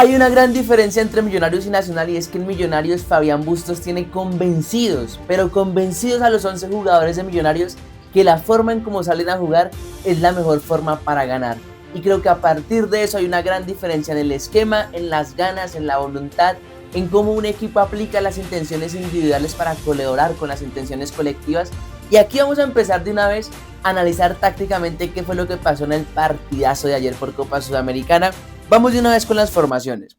Hay una gran diferencia entre Millonarios y Nacional y es que en Millonarios Fabián Bustos tiene convencidos, pero convencidos a los 11 jugadores de Millonarios que la forma en cómo salen a jugar es la mejor forma para ganar. Y creo que a partir de eso hay una gran diferencia en el esquema, en las ganas, en la voluntad, en cómo un equipo aplica las intenciones individuales para colaborar con las intenciones colectivas. Y aquí vamos a empezar de una vez a analizar tácticamente qué fue lo que pasó en el partidazo de ayer por Copa Sudamericana. Vamos de una vez con las formaciones.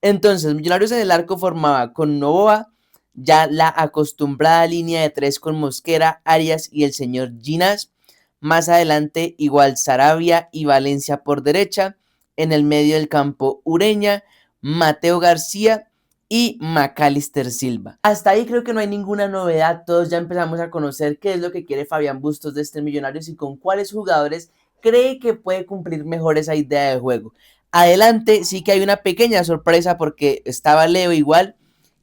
Entonces, Millonarios en el arco formaba con Novoa, ya la acostumbrada línea de 3 con Mosquera, Arias y el señor Ginás. Más adelante, igual Sarabia y Valencia por derecha. En el medio del campo, Ureña, Mateo García y Macalister Silva. Hasta ahí creo que no hay ninguna novedad. Todos ya empezamos a conocer qué es lo que quiere Fabián Bustos de este Millonarios y con cuáles jugadores cree que puede cumplir mejor esa idea de juego. Adelante sí que hay una pequeña sorpresa porque estaba Leo igual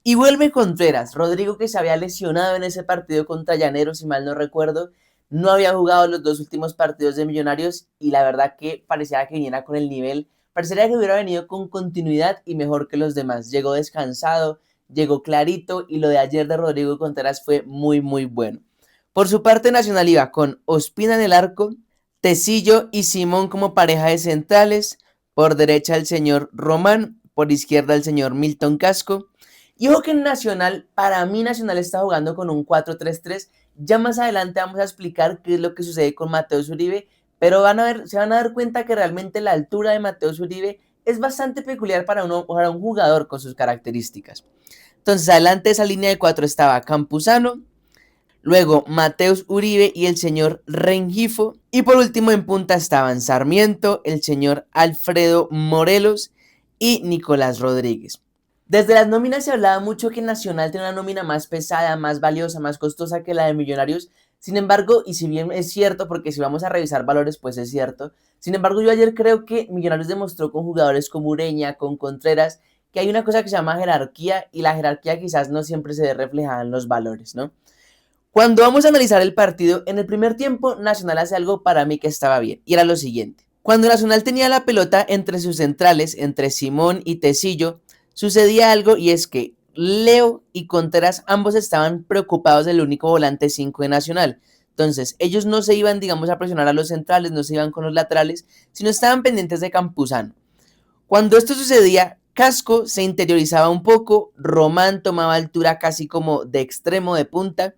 y vuelve Contreras. Rodrigo, que se había lesionado en ese partido contra Llaneros, si mal no recuerdo, no había jugado los dos últimos partidos de Millonarios y la verdad que parecía que viniera con el nivel, parecería que hubiera venido con continuidad y mejor que los demás. Llegó descansado, llegó clarito y lo de ayer de Rodrigo Contreras fue muy bueno. Por su parte, Nacional iba con Ospina en el arco, Tecillo y Simón como pareja de centrales, por derecha el señor Román, por izquierda el señor Milton Casco. Y ojo que en Nacional, para mí Nacional está jugando con un 4-3-3. Ya más adelante vamos a explicar qué es lo que sucede con Mateus Uribe, pero se van a dar cuenta que realmente la altura de Mateus Uribe es bastante peculiar para un jugador con sus características. Entonces adelante de esa línea de 4 estaba Campuzano, luego Mateus Uribe y el señor Rengifo. Y por último en punta estaban Sarmiento, el señor Alfredo Morelos y Nicolás Rodríguez. Desde las nóminas se hablaba mucho que Nacional tiene una nómina más pesada, más valiosa, más costosa que la de Millonarios. Sin embargo, y si bien es cierto, porque si vamos a revisar valores, pues es cierto. Sin embargo, yo ayer creo que Millonarios demostró con jugadores como Ureña, con Contreras, que hay una cosa que se llama jerarquía y la jerarquía quizás no siempre se ve reflejada en los valores, ¿no? Cuando vamos a analizar el partido, en el primer tiempo Nacional hace algo para mí que estaba bien, y era lo siguiente. Cuando Nacional tenía la pelota entre sus centrales, entre Simón y Tecillo, sucedía algo y es que Leo y Contreras ambos estaban preocupados del único volante 5 de Nacional. Entonces, ellos no se iban, digamos, a presionar a los centrales, no se iban con los laterales, sino estaban pendientes de Campuzano. Cuando esto sucedía, Casco se interiorizaba un poco, Román tomaba altura casi como de extremo de punta,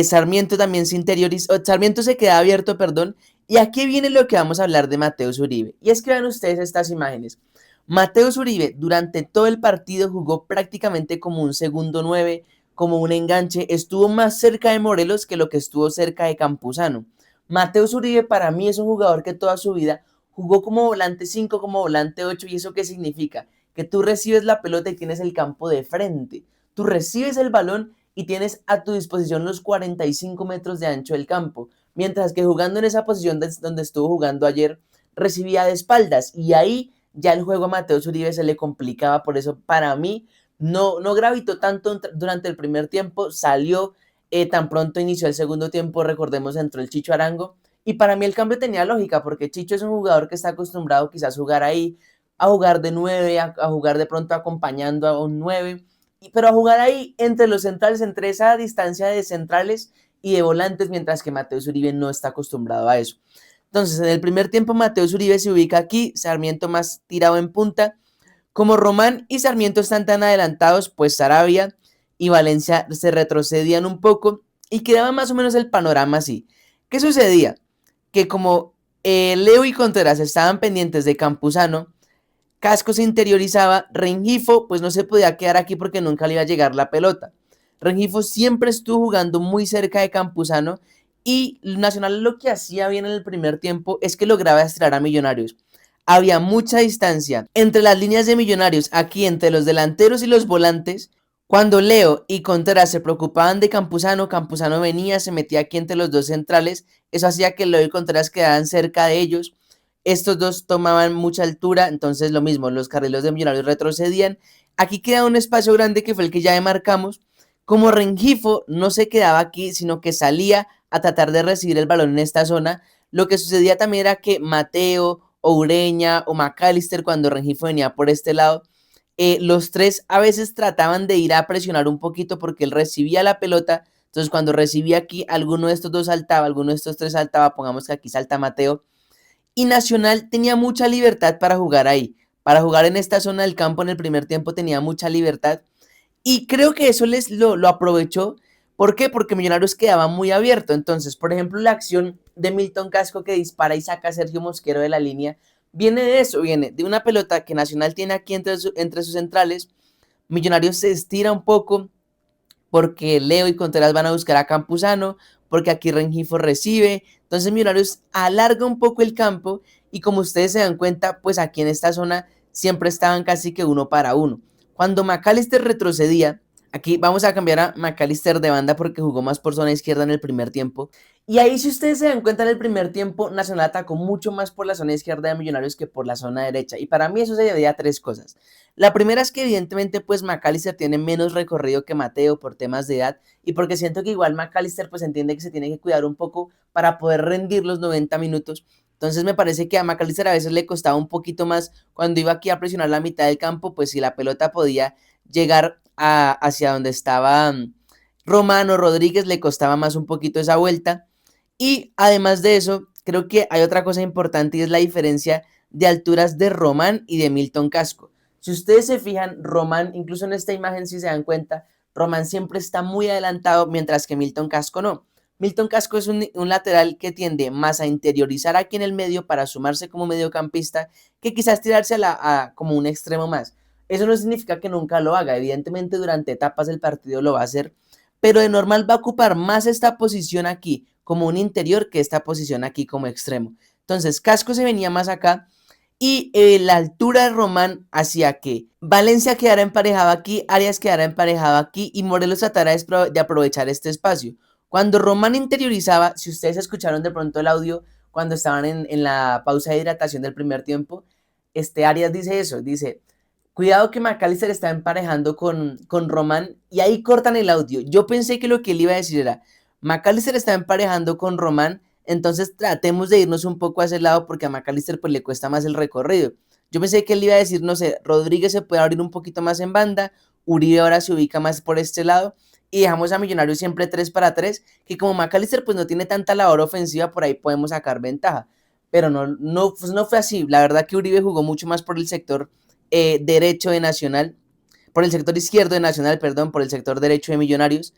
Sarmiento también se interiorizó, Sarmiento se queda abierto, perdón, y aquí viene lo que vamos a hablar de Mateus Uribe. Y es que vean ustedes estas imágenes. Mateus Uribe durante todo el partido jugó prácticamente como un segundo 9, como un enganche, estuvo más cerca de Morelos que lo que estuvo cerca de Campuzano. Mateus Uribe para mí es un jugador que toda su vida jugó como volante 5, como volante 8, ¿y eso qué significa? Que tú recibes la pelota y tienes el campo de frente, tú recibes el balón y tienes a tu disposición los 45 metros de ancho del campo, mientras que jugando en esa posición donde estuvo jugando ayer, recibía de espaldas y ahí ya el juego a Mateus Uribe se le complicaba, por eso para mí no gravitó tanto durante el primer tiempo, salió tan pronto inició el segundo tiempo, recordemos entró el Chicho Arango y para mí el cambio tenía lógica porque Chicho es un jugador que está acostumbrado quizás a jugar ahí, a jugar de 9, a jugar de pronto acompañando a un 9, pero a jugar ahí entre los centrales, entre esa distancia de centrales y de volantes, mientras que Mateus Uribe no está acostumbrado a eso. Entonces, en el primer tiempo, Mateus Uribe se ubica aquí, Sarmiento más tirado en punta. Como Román y Sarmiento están tan adelantados, pues Sarabia y Valencia se retrocedían un poco y quedaba más o menos el panorama así. ¿Qué sucedía? Que como Leo y Contreras estaban pendientes de Campuzano, Casco se interiorizaba, Rengifo pues no se podía quedar aquí porque nunca le iba a llegar la pelota. Rengifo siempre estuvo jugando muy cerca de Campuzano y Nacional lo que hacía bien en el primer tiempo es que lograba estirar a Millonarios. Había mucha distancia entre las líneas de Millonarios, aquí entre los delanteros y los volantes. Cuando Leo y Contreras se preocupaban de Campuzano, Campuzano venía, se metía aquí entre los dos centrales, eso hacía que Leo y Contreras quedaran cerca de ellos. Estos dos tomaban mucha altura, entonces lo mismo, los carrileros de Millonarios retrocedían. Aquí queda un espacio grande que fue el que ya demarcamos. Como Rengifo no se quedaba aquí, sino que salía a tratar de recibir el balón en esta zona, lo que sucedía también era que Mateo o Ureña o McAllister cuando Rengifo venía por este lado. Los tres a veces trataban de ir a presionar un poquito porque él recibía la pelota. Entonces cuando recibía aquí, alguno de estos dos saltaba, alguno de estos tres saltaba, pongamos que aquí salta Mateo. Y Nacional tenía mucha libertad para jugar ahí. Para jugar en esta zona del campo en el primer tiempo tenía mucha libertad. Y creo que eso lo aprovechó. ¿Por qué? Porque Millonarios quedaba muy abierto. Entonces, por ejemplo, la acción de Milton Casco que dispara y saca a Sergio Mosquero de la línea, viene de eso, viene de una pelota que Nacional tiene aquí entre sus centrales. Millonarios se estira un poco porque Leo y Contreras van a buscar a Campuzano, porque aquí Rengifo recibe. Entonces Millonarios alarga un poco el campo y como ustedes se dan cuenta, pues aquí en esta zona siempre estaban casi que uno para uno. Cuando McAllister retrocedía, aquí vamos a cambiar a McAllister de banda porque jugó más por zona izquierda en el primer tiempo. Y ahí si ustedes se dan cuenta en el primer tiempo, Nacional atacó mucho más por la zona izquierda de Millonarios que por la zona derecha. Y para mí eso se debía a tres cosas. La primera es que evidentemente pues McAllister tiene menos recorrido que Mateo por temas de edad y porque siento que igual McAllister pues entiende que se tiene que cuidar un poco para poder rendir los 90 minutos. Entonces me parece que a McAllister a veces le costaba un poquito más cuando iba aquí a presionar la mitad del campo, pues si la pelota podía llegar hacia donde estaba Romano Rodríguez, le costaba más un poquito esa vuelta. Y además de eso, creo que hay otra cosa importante y es la diferencia de alturas de Román y de Milton Casco. Si ustedes se fijan, Román, incluso en esta imagen si se dan cuenta, Román siempre está muy adelantado, mientras que Milton Casco no. Milton Casco es un lateral que tiende más a interiorizar aquí en el medio para sumarse como mediocampista que quizás tirarse como un extremo más. Eso no significa que nunca lo haga, evidentemente durante etapas del partido lo va a hacer, pero de normal va a ocupar más esta posición aquí como un interior que esta posición aquí como extremo. Entonces Casco se venía más acá y la altura de Román hacía que Valencia quedara emparejado aquí, Arias quedara emparejado aquí y Morelos tratara de aprovechar este espacio. Cuando Román interiorizaba, si ustedes escucharon de pronto el audio cuando estaban en la pausa de hidratación del primer tiempo, Arias dice eso, dice, cuidado que McAllister está emparejando con Román y ahí cortan el audio. Yo pensé que lo que él iba a decir era, McAllister está emparejando con Román, entonces tratemos de irnos un poco a ese lado porque a McAllister pues le cuesta más el recorrido. Yo pensé que él iba a decir, no sé, Rodríguez se puede abrir un poquito más en banda, Uribe ahora se ubica más por este lado y dejamos a Millonarios siempre 3 para 3, que como McAllister pues no tiene tanta labor ofensiva, por ahí podemos sacar ventaja. Pero pues no fue así. La verdad que Uribe jugó mucho más por el sector derecho de Nacional, por el sector izquierdo de Nacional, perdón, por el sector derecho de Millonarios.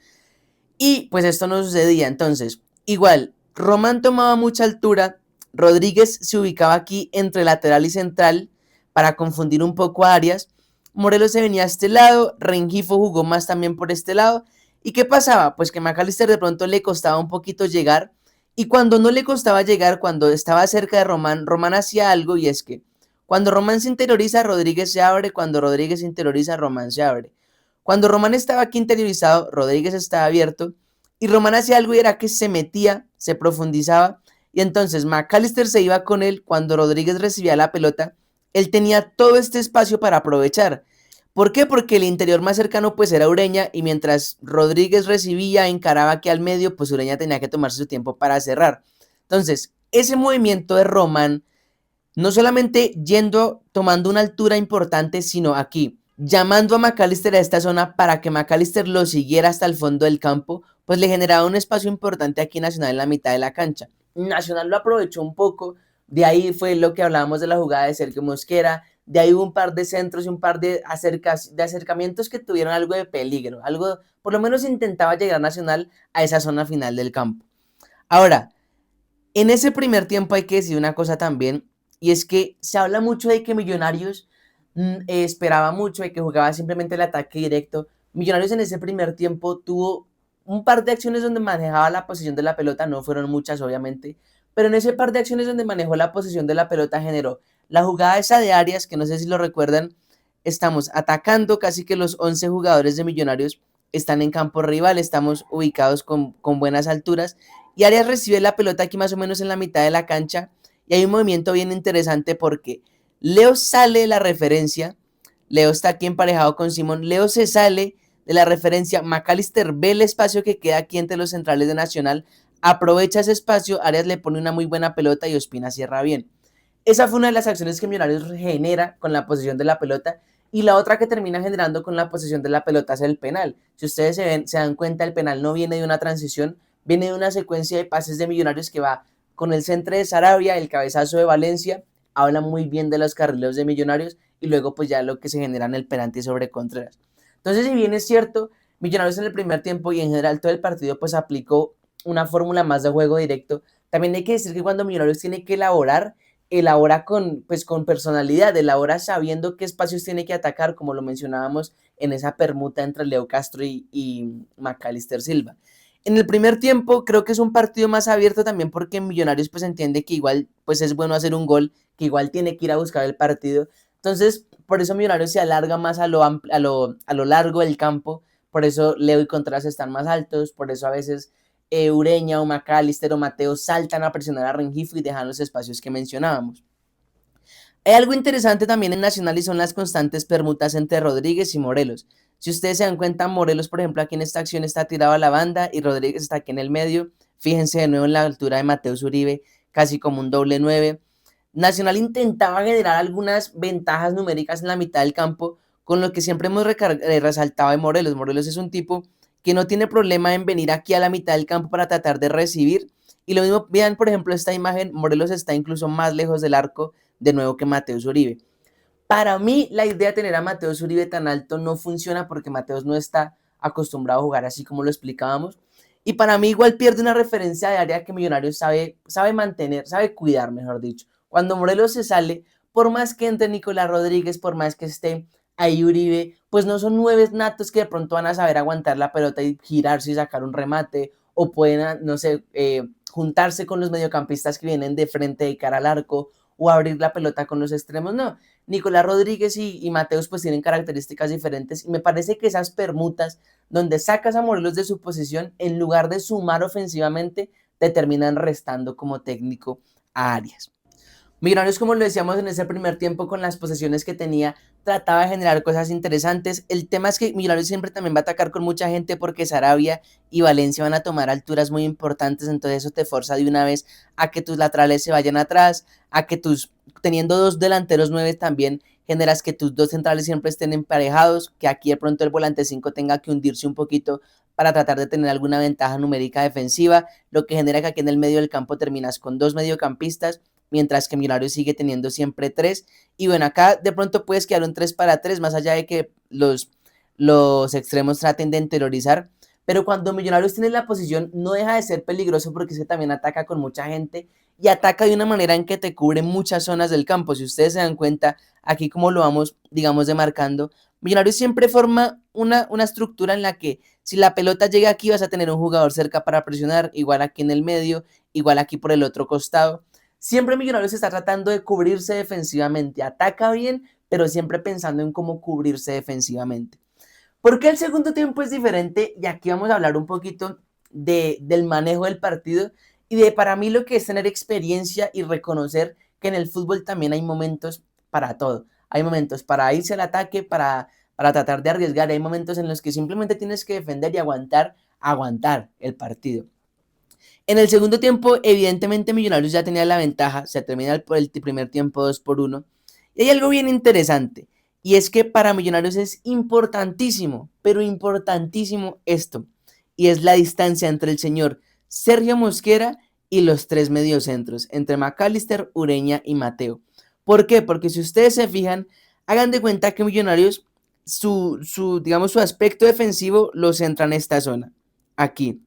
Y pues esto no sucedía. Entonces, igual, Román tomaba mucha altura, Rodríguez se ubicaba aquí entre lateral y central para confundir un poco a Arias, Morelos se venía a este lado, Rengifo jugó más también por este lado. ¿Y qué pasaba? Pues que McAllister de pronto le costaba un poquito llegar y cuando no le costaba llegar, cuando estaba cerca de Román, Román hacía algo y es que cuando Román se interioriza, Rodríguez se abre, cuando Rodríguez se interioriza, Román se abre. Cuando Román estaba aquí interiorizado, Rodríguez estaba abierto y Román hacía algo y era que se metía, se profundizaba y entonces McAllister se iba con él cuando Rodríguez recibía la pelota, él tenía todo este espacio para aprovechar. ¿Por qué? Porque el interior más cercano pues era Ureña y mientras Rodríguez recibía, encaraba aquí al medio, pues Ureña tenía que tomarse su tiempo para cerrar. Entonces, ese movimiento de Román, no solamente tomando una altura importante, sino aquí, llamando a McAllister a esta zona para que McAllister lo siguiera hasta el fondo del campo, pues le generaba un espacio importante aquí Nacional en la mitad de la cancha. Nacional lo aprovechó un poco, de ahí fue lo que hablábamos de la jugada de Sergio Mosquera, de ahí hubo un par de centros y un par de acercamientos que tuvieron algo de peligro, algo, por lo menos intentaba llegar Nacional a esa zona final del campo. Ahora, en ese primer tiempo hay que decir una cosa también, y es que se habla mucho de que Millonarios esperaba mucho, de que jugaba simplemente el ataque directo. Millonarios en ese primer tiempo tuvo un par de acciones donde manejaba la posición de la pelota, no fueron muchas obviamente, pero en ese par de acciones donde manejó la posición de la pelota generó la jugada esa de Arias, que no sé si lo recuerdan, estamos atacando, casi que los 11 jugadores de Millonarios están en campo rival, estamos ubicados con buenas alturas, y Arias recibe la pelota aquí más o menos en la mitad de la cancha, y hay un movimiento bien interesante porque Leo sale de la referencia, Leo está aquí emparejado con Simón, Leo se sale de la referencia, McAllister ve el espacio que queda aquí entre los centrales de Nacional, aprovecha ese espacio, Arias le pone una muy buena pelota y Ospina cierra bien. Esa fue una de las acciones que Millonarios genera con la posesión de la pelota. Y la otra que termina generando con la posesión de la pelota es el penal. Si ustedes se dan cuenta, el penal no viene de una transición, viene de una secuencia de pases de Millonarios que va con el centro de Sarabia, el cabezazo de Valencia, habla muy bien de los carrileros de Millonarios y luego pues ya lo que se genera en el penalti sobre Contreras. Entonces, si bien es cierto, Millonarios en el primer tiempo y en general todo el partido pues aplicó una fórmula más de juego directo, también hay que decir que cuando Millonarios tiene que elabora con personalidad, elabora sabiendo qué espacios tiene que atacar, como lo mencionábamos en esa permuta entre Leo Castro y Macalister Silva. En el primer tiempo creo que es un partido más abierto también porque Millonarios pues entiende que igual pues es bueno hacer un gol, que igual tiene que ir a buscar el partido. Entonces, por eso Millonarios se alarga más a lo largo del campo, por eso Leo y Contreras están más altos, por eso a veces Ureña o Macalister o Mateo saltan a presionar a Rengifo y dejan los espacios que mencionábamos. Hay algo interesante también en Nacional y son las constantes permutas entre Rodríguez y Morelos. Si ustedes se dan cuenta, Morelos, por ejemplo, aquí en esta acción está tirado a la banda y Rodríguez está aquí en el medio. Fíjense de nuevo en la altura de Mateus Uribe, casi como un doble 9. Nacional intentaba generar algunas ventajas numéricas en la mitad del campo, con lo que siempre hemos resaltado de Morelos. Morelos es un tipo que no tiene problema en venir aquí a la mitad del campo para tratar de recibir. Y lo mismo, vean por ejemplo esta imagen, Morelos está incluso más lejos del arco de nuevo que Mateus Uribe. Para mí, la idea de tener a Mateus Uribe tan alto no funciona porque Mateus no está acostumbrado a jugar así como lo explicábamos. Y para mí igual pierde una referencia de área que Millonarios sabe mantener, sabe cuidar, mejor dicho. Cuando Morelos se sale, por más que entre Nicolás Rodríguez, por más que esté ahí Uribe, pues no son 9 natos que de pronto van a saber aguantar la pelota y girarse y sacar un remate, o pueden, no sé, juntarse con los mediocampistas que vienen de frente de cara al arco, o abrir la pelota con los extremos, no. Nicolás Rodríguez y Mateus pues tienen características diferentes y me parece que esas permutas donde sacas a Morelos de su posición en lugar de sumar ofensivamente te terminan restando como técnico a Arias. Millonarios, como lo decíamos en ese primer tiempo, con las posesiones que tenía, trataba de generar cosas interesantes. El tema es que Millonarios siempre también va a atacar con mucha gente porque Sarabia y Valencia van a tomar alturas muy importantes, entonces eso te forza de una vez a que tus laterales se vayan atrás, a que teniendo dos delanteros 9 también generas que tus dos centrales siempre estén emparejados, que aquí de pronto el volante 5 tenga que hundirse un poquito para tratar de tener alguna ventaja numérica defensiva, lo que genera que aquí en el medio del campo terminas con dos mediocampistas, mientras que Millonarios sigue teniendo siempre 3. Y bueno, acá de pronto puedes quedar un 3-3, más allá de que los extremos traten de interiorizar. Pero cuando Millonarios tiene la posición, no deja de ser peligroso porque es que también ataca con mucha gente y ataca de una manera en que te cubre muchas zonas del campo. Si ustedes se dan cuenta, aquí como lo vamos, digamos, demarcando, Millonarios siempre forma una estructura en la que si la pelota llega aquí vas a tener un jugador cerca para presionar, igual aquí en el medio, igual aquí por el otro costado. Siempre Millonarios está tratando de cubrirse defensivamente, ataca bien, pero siempre pensando en cómo cubrirse defensivamente. ¿Por qué el segundo tiempo es diferente? Y aquí vamos a hablar un poquito del manejo del partido y de para mí lo que es tener experiencia y reconocer que en el fútbol también hay momentos para todo. Hay momentos para irse al ataque, para tratar de arriesgar, hay momentos en los que simplemente tienes que defender y aguantar el partido. En el segundo tiempo, evidentemente Millonarios ya tenía la ventaja, se termina el primer tiempo 2-1. Y hay algo bien interesante, y es que para Millonarios es importantísimo, pero importantísimo esto, y es la distancia entre el señor Sergio Mosquera y los 3 mediocentros, entre Macalister, Ureña y Mateo. ¿Por qué? Porque si ustedes se fijan, hagan de cuenta que Millonarios, digamos, su aspecto defensivo lo centra en esta zona, aquí.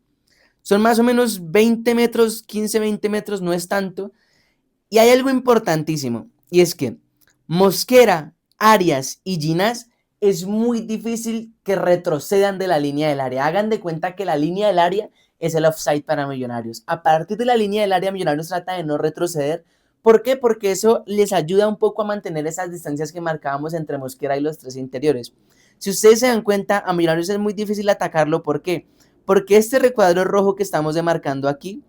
Son más o menos 20 metros, 15, 20 metros, no es tanto. Y hay algo importantísimo, y es que Mosquera, Arias y Ginás es muy difícil que retrocedan de la línea del área. Hagan de cuenta que la línea del área es el offside para Millonarios. A partir de la línea del área, Millonarios trata de no retroceder. ¿Por qué? Porque eso les ayuda un poco a mantener esas distancias que marcábamos entre Mosquera y los 3 interiores. Si ustedes se dan cuenta, a Millonarios es muy difícil atacarlo. ¿Por qué? Porque este recuadro rojo que estamos demarcando aquí,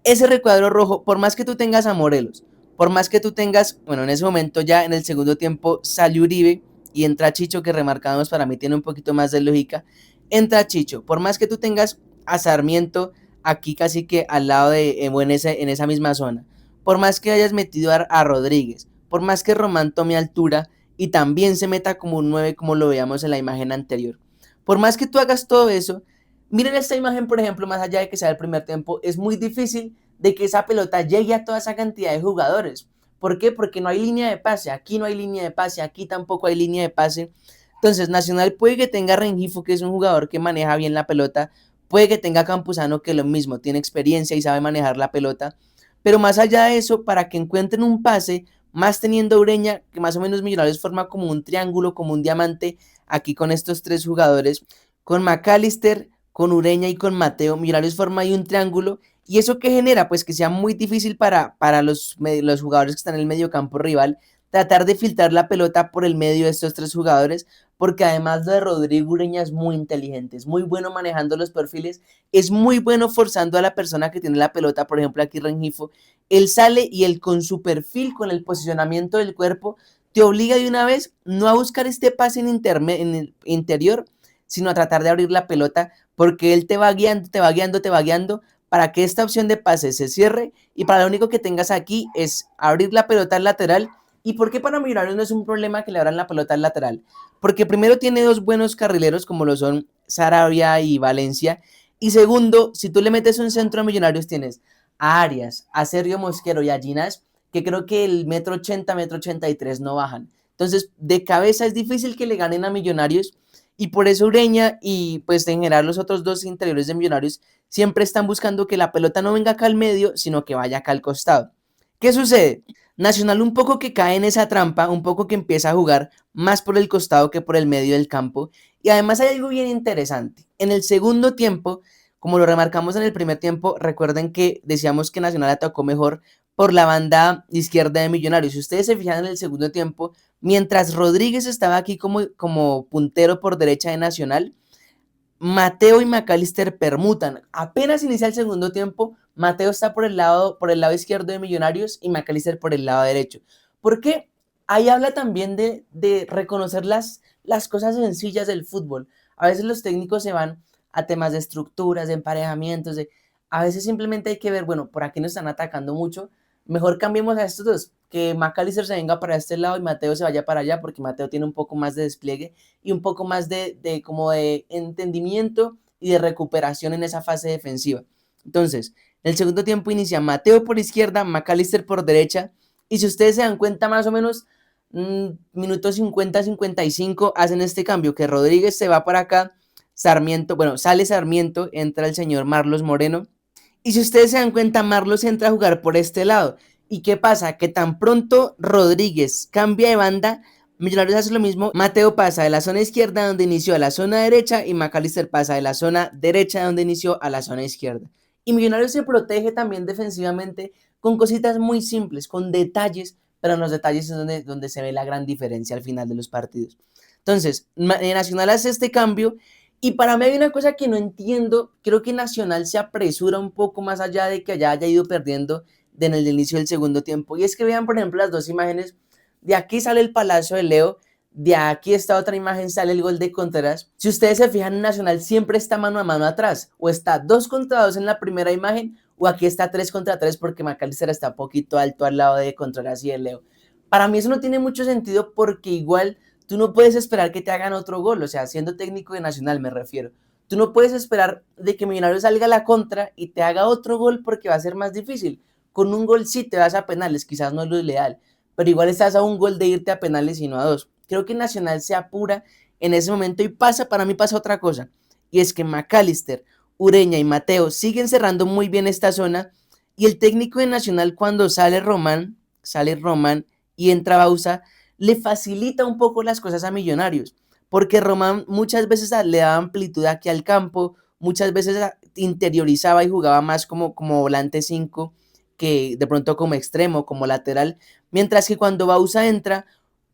ese recuadro rojo, por más que tú tengas a Morelos, por más que tú tengas, bueno, en ese momento ya en el segundo tiempo sale Uribe y entra Chicho, que remarcamos para mí tiene un poquito más de lógica, entra Chicho, por más que tú tengas a Sarmiento aquí casi que al lado de, en esa misma zona, por más que hayas metido a Rodríguez, por más que Román tome altura y también se meta como un 9 como lo veíamos en la imagen anterior, por más que tú hagas todo eso, miren esta imagen, por ejemplo, más allá de que sea el primer tiempo, es muy difícil de que esa pelota llegue a toda esa cantidad de jugadores. ¿Por qué? Porque no hay línea de pase, aquí no hay línea de pase, aquí tampoco hay línea de pase. Entonces, Nacional puede que tenga a Rengifo, que es un jugador que maneja bien la pelota, puede que tenga a Campuzano, que lo mismo, tiene experiencia y sabe manejar la pelota, pero más allá de eso, para que encuentren un pase, más teniendo Ureña, que más o menos Millonarios forma como un triángulo, como un diamante, aquí con estos tres jugadores, con McAllister, con Ureña y con Mateo, Millonarios forma ahí un triángulo, y eso que genera, pues que sea muy difícil para los jugadores que están en el mediocampo rival, tratar de filtrar la pelota por el medio de estos tres jugadores, porque además de Rodrigo Ureña es muy inteligente, es muy bueno manejando los perfiles, es muy bueno forzando a la persona que tiene la pelota, por ejemplo aquí Rengifo, él sale y él con su perfil, con el posicionamiento del cuerpo, te obliga de una vez no a buscar este pase en el interior, sino a tratar de abrir la pelota, porque él te va guiando, te va guiando, te va guiando, para que esta opción de pase se cierre y para lo único que tengas aquí es abrir la pelota al lateral. ¿Y por qué para Millonarios no es un problema que le abran la pelota al lateral? Porque primero tiene dos buenos carrileros como lo son Sarabia y Valencia, y segundo, si tú le metes un centro a Millonarios tienes a Arias, a Sergio Mosquero y a Ginás, que creo que el 1,80 m, 1,83 m no bajan. Entonces, de cabeza es difícil que le ganen a Millonarios, y por eso Ureña y pues en general los otros dos interiores de Millonarios siempre están buscando que la pelota no venga acá al medio, sino que vaya acá al costado. ¿Qué sucede? Nacional un poco que cae en esa trampa, un poco que empieza a jugar más por el costado que por el medio del campo. Y además hay algo bien interesante. En el segundo tiempo, como lo remarcamos en el primer tiempo, recuerden que decíamos que Nacional atacó mejor por la banda izquierda de Millonarios. Si ustedes se fijan en el segundo tiempo, mientras Rodríguez estaba aquí como puntero por derecha de Nacional, Mateo y McAllister permutan. Apenas inicia el segundo tiempo, Mateo está por el lado izquierdo de Millonarios y McAllister por el lado derecho. Porque ahí habla también de reconocer las cosas sencillas del fútbol. A veces los técnicos se van a temas de estructuras, de emparejamientos, a veces simplemente hay que ver, bueno, por aquí nos están atacando mucho, mejor cambiemos a estos dos, que McAllister se venga para este lado y Mateo se vaya para allá, porque Mateo tiene un poco más de despliegue y un poco más como de entendimiento y de recuperación en esa fase defensiva. Entonces, en el segundo tiempo inicia Mateo por izquierda, McAllister por derecha, y si ustedes se dan cuenta más o menos, minutos 50-55 hacen este cambio, que Rodríguez se va para acá, Sarmiento, bueno, sale Sarmiento, entra el señor Marlos Moreno, y si ustedes se dan cuenta, Marlos entra a jugar por este lado. ¿Y qué pasa? Que tan pronto Rodríguez cambia de banda, Millonarios hace lo mismo, Mateo pasa de la zona izquierda donde inició a la zona derecha y McAllister pasa de la zona derecha donde inició a la zona izquierda. Y Millonarios se protege también defensivamente con cositas muy simples, con detalles, pero en los detalles es donde se ve la gran diferencia al final de los partidos. Entonces, Nacional hace este cambio y para mí hay una cosa que no entiendo, creo que Nacional se apresura un poco más allá de que haya ido perdiendo en el inicio del segundo tiempo. Y es que vean, por ejemplo, las dos imágenes. De aquí sale el Palacio de Leo, de aquí esta otra imagen sale el gol de Contreras. Si ustedes se fijan, Nacional siempre está mano a mano atrás, o está 2 contra 2 en la primera imagen, o aquí está 3 contra 3 porque McAllister está un poquito alto al lado de Contreras y de Leo. Para mí eso no tiene mucho sentido porque igual tú no puedes esperar que te hagan otro gol, o sea, siendo técnico de Nacional me refiero. Tú no puedes esperar de que Millonarios salga a la contra y te haga otro gol porque va a ser más difícil. Con un gol sí te vas a penales, quizás no es lo ideal, pero igual estás a un gol de irte a penales y no a 2. Creo que Nacional se apura en ese momento y para mí pasa otra cosa, y es que McAllister, Ureña y Mateo siguen cerrando muy bien esta zona, y el técnico de Nacional cuando sale Román y entra Bausa, le facilita un poco las cosas a Millonarios, porque Román muchas veces le daba amplitud aquí al campo, muchas veces interiorizaba y jugaba más como volante 5 que de pronto como extremo, como lateral, mientras que cuando Bausa entra,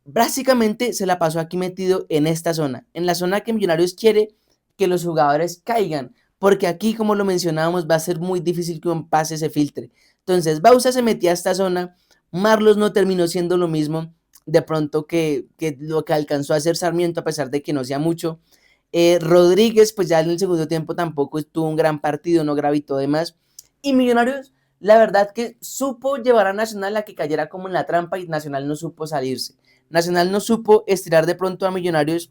básicamente se la pasó aquí metido en esta zona, en la zona que Millonarios quiere que los jugadores caigan, porque aquí, como lo mencionábamos, va a ser muy difícil que un pase se filtre. Entonces, Bausa se metía a esta zona, Marlos no terminó siendo lo mismo de pronto que lo que alcanzó a hacer Sarmiento, a pesar de que no sea mucho. Rodríguez, pues ya en el segundo tiempo tampoco tuvo un gran partido, no gravitó de más. Y Millonarios la verdad que supo llevar a Nacional a que cayera como en la trampa y Nacional no supo salirse. Nacional no supo estirar de pronto a Millonarios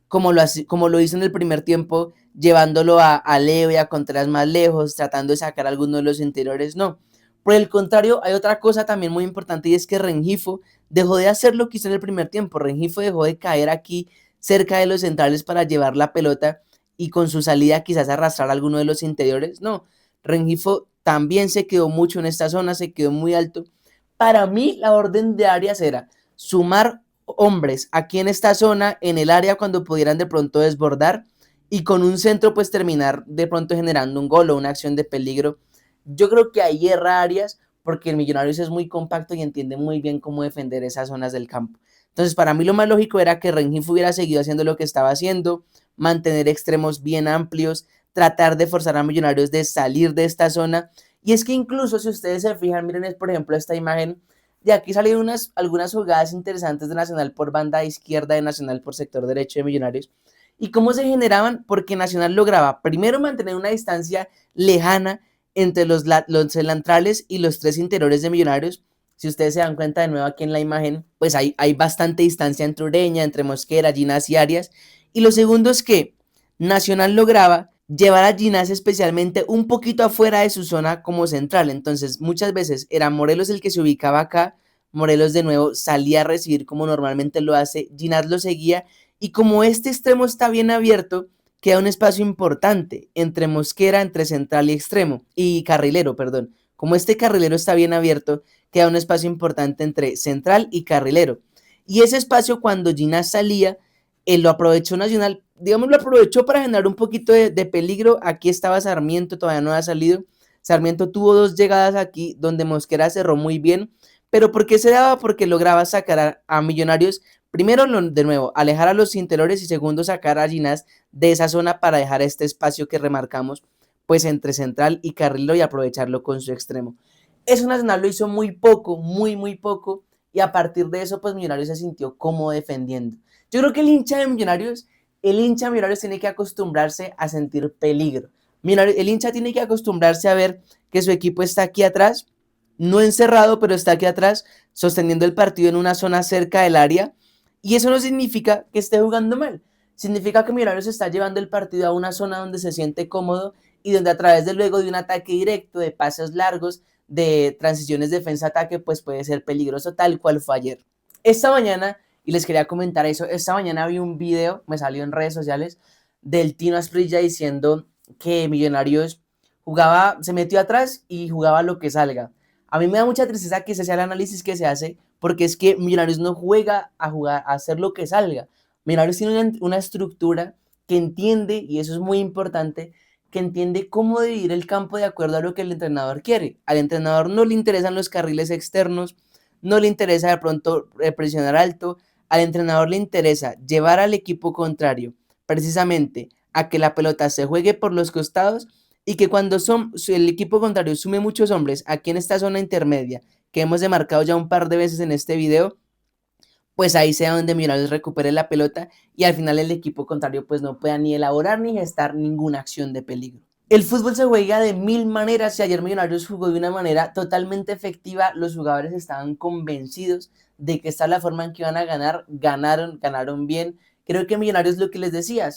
como lo hizo en el primer tiempo, llevándolo a Leo y a Contreras más lejos, tratando de sacar a algunos de los interiores, no. Por el contrario, hay otra cosa también muy importante y es que Rengifo dejó de hacer lo que hizo en el primer tiempo. Rengifo dejó de caer aquí cerca de los centrales para llevar la pelota y con su salida quizás arrastrar a alguno de los interiores. No, Rengifo también se quedó mucho en esta zona, se quedó muy alto. Para mí, la orden de Arias era sumar hombres aquí en esta zona, en el área, cuando pudieran de pronto desbordar y con un centro pues terminar de pronto generando un gol o una acción de peligro. Yo creo que ahí erra Arias porque el Millonarios es muy compacto y entiende muy bien cómo defender esas zonas del campo. Entonces para mí lo más lógico era que Rengifo hubiera seguido haciendo lo que estaba haciendo, mantener extremos bien amplios, tratar de forzar a Millonarios de salir de esta zona. Y es que incluso si ustedes se fijan, miren por ejemplo esta imagen, de aquí salieron algunas jugadas interesantes de Nacional por banda izquierda, de Nacional por sector derecho de Millonarios. ¿Y cómo se generaban? Porque Nacional lograba primero mantener una distancia lejana entre los centrales y los tres interiores de Millonarios. Si ustedes se dan cuenta de nuevo aquí en la imagen, pues hay bastante distancia entre Ureña, entre Mosquera, Ginás y Arias. Y lo segundo es que Nacional lograba llevar a Ginás especialmente un poquito afuera de su zona como central. Entonces muchas veces era Morelos el que se ubicaba acá, Morelos de nuevo salía a recibir como normalmente lo hace, Ginás lo seguía y como este extremo está bien abierto, queda un espacio importante entre Mosquera, entre central y extremo, y carrilero, perdón. Como este carrilero está bien abierto, queda un espacio importante entre central y carrilero. Y ese espacio cuando Ginás salía, él lo aprovechó Nacional, digamos, lo aprovechó para generar un poquito de peligro. Aquí estaba Sarmiento, todavía no ha salido. Sarmiento tuvo dos llegadas aquí donde Mosquera cerró muy bien. ¿Pero por qué se daba? Porque lograba sacar a Millonarios, primero, de nuevo, alejar a los interiores y segundo, sacar a Ginás de esa zona para dejar este espacio que remarcamos, pues entre central y carrilero y aprovecharlo con su extremo. Eso Nacional lo hizo muy poco, muy poco, y a partir de eso, pues Millonarios se sintió cómodo defendiendo. Yo creo que el hincha de Millonarios tiene que acostumbrarse a sentir peligro. El hincha tiene que acostumbrarse a ver que su equipo está aquí atrás, no encerrado, pero está aquí atrás, sosteniendo el partido en una zona cerca del área. Y eso no significa que esté jugando mal. Significa que Millonarios está llevando el partido a una zona donde se siente cómodo y donde a través de luego de un ataque directo, de pases largos, de transiciones defensa-ataque, pues puede ser peligroso, tal cual fue ayer. Esta mañana, y les quería comentar eso, esta mañana vi un video, me salió en redes sociales, del Tino Asprilla diciendo que Millonarios jugaba, se metió atrás y jugaba lo que salga. A mí me da mucha tristeza que ese sea el análisis que se hace, porque es que Millonarios no juega a hacer lo que salga. Millonarios tiene una estructura que entiende, y eso es muy importante, que entiende cómo dividir el campo de acuerdo a lo que el entrenador quiere. Al entrenador no le interesan los carriles externos, no le interesa de pronto presionar alto, al entrenador le interesa llevar al equipo contrario precisamente a que la pelota se juegue por los costados y que cuando el equipo contrario sume muchos hombres aquí en esta zona intermedia que hemos demarcado ya un par de veces en este video, pues ahí sea donde Millonarios recupere la pelota y al final el equipo contrario pues no pueda ni elaborar ni gestar ninguna acción de peligro. El fútbol se juega de mil maneras y ayer Millonarios jugó de una manera totalmente efectiva, los jugadores estaban convencidos de que esta es la forma en que iban a ganar, ganaron bien. Creo que Millonarios, lo que les decía,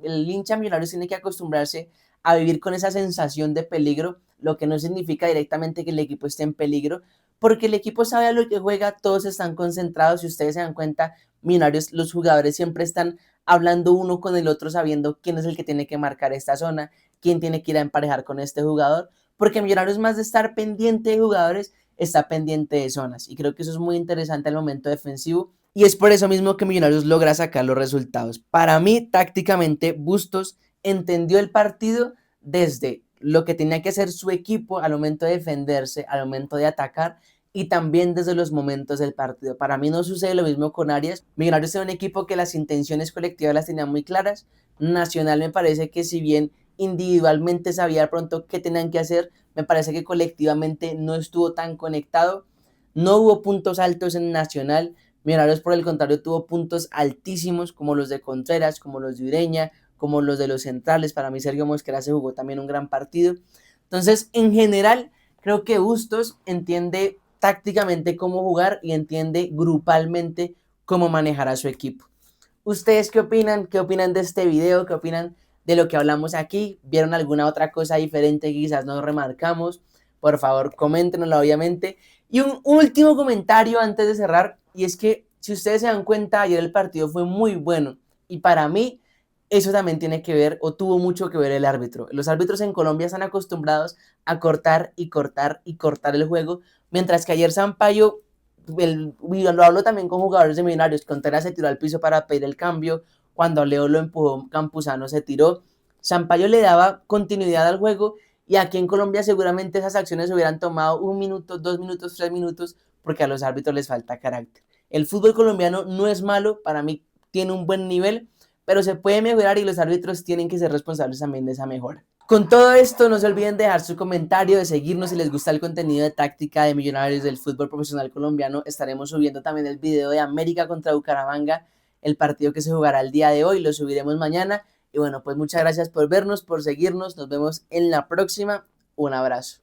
el hincha Millonarios tiene que acostumbrarse a vivir con esa sensación de peligro, lo que no significa directamente que el equipo esté en peligro, porque el equipo sabe a lo que juega, todos están concentrados. Si ustedes se dan cuenta, Millonarios, los jugadores siempre están hablando uno con el otro, sabiendo quién es el que tiene que marcar esta zona, quién tiene que ir a emparejar con este jugador, porque Millonarios, más de estar pendiente de jugadores, está pendiente de zonas, y creo que eso es muy interesante al momento defensivo, y es por eso mismo que Millonarios logra sacar los resultados. Para mí, tácticamente, Bustos entendió el partido desde lo que tenía que hacer su equipo al momento de defenderse, al momento de atacar, y también desde los momentos del partido. Para mí no sucede lo mismo con Arias. Millonarios es un equipo que las intenciones colectivas las tenía muy claras. Nacional me parece que, si bien individualmente sabía de pronto qué tenían que hacer, me parece que colectivamente no estuvo tan conectado. No hubo puntos altos en Nacional. Millonarios, por el contrario, tuvo puntos altísimos, como los de Contreras, como los de Ureña, como los de los centrales. Para mí Sergio Mosquera se jugó también un gran partido. Entonces, en general, Creo que Bustos entiende tácticamente cómo jugar y entiende grupalmente cómo manejar a su equipo. ¿Ustedes qué opinan? ¿Qué opinan de este video? ¿Qué opinan de lo que hablamos aquí? ¿Vieron alguna otra cosa diferente que quizás no remarcamos? Por favor, coméntenoslo obviamente. Y un último comentario antes de cerrar, y es que si ustedes se dan cuenta, ayer el partido fue muy bueno. Y para mí, eso también tiene que ver, o tuvo mucho que ver el árbitro. Los árbitros en Colombia están acostumbrados a cortar y cortar y cortar el juego, mientras que ayer Sampaio, lo hablo también con jugadores de Millonarios, Contreras se tiró al piso para pedir el cambio, cuando Leo lo empujó, Campuzano se tiró, Sampaio le daba continuidad al juego, y aquí en Colombia seguramente esas acciones hubieran tomado 1 minuto, 2 minutos, 3 minutos, porque a los árbitros les falta carácter. El fútbol colombiano no es malo, para mí tiene un buen nivel, pero se puede mejorar y los árbitros tienen que ser responsables también de esa mejora. Con todo esto, no se olviden de dejar su comentario, de seguirnos si les gusta el contenido de táctica de Millonarios del fútbol profesional colombiano. Estaremos subiendo también el video de América contra Bucaramanga, el partido que se jugará el día de hoy, lo subiremos mañana. Y bueno, pues muchas gracias por vernos, por seguirnos, nos vemos en la próxima. Un abrazo.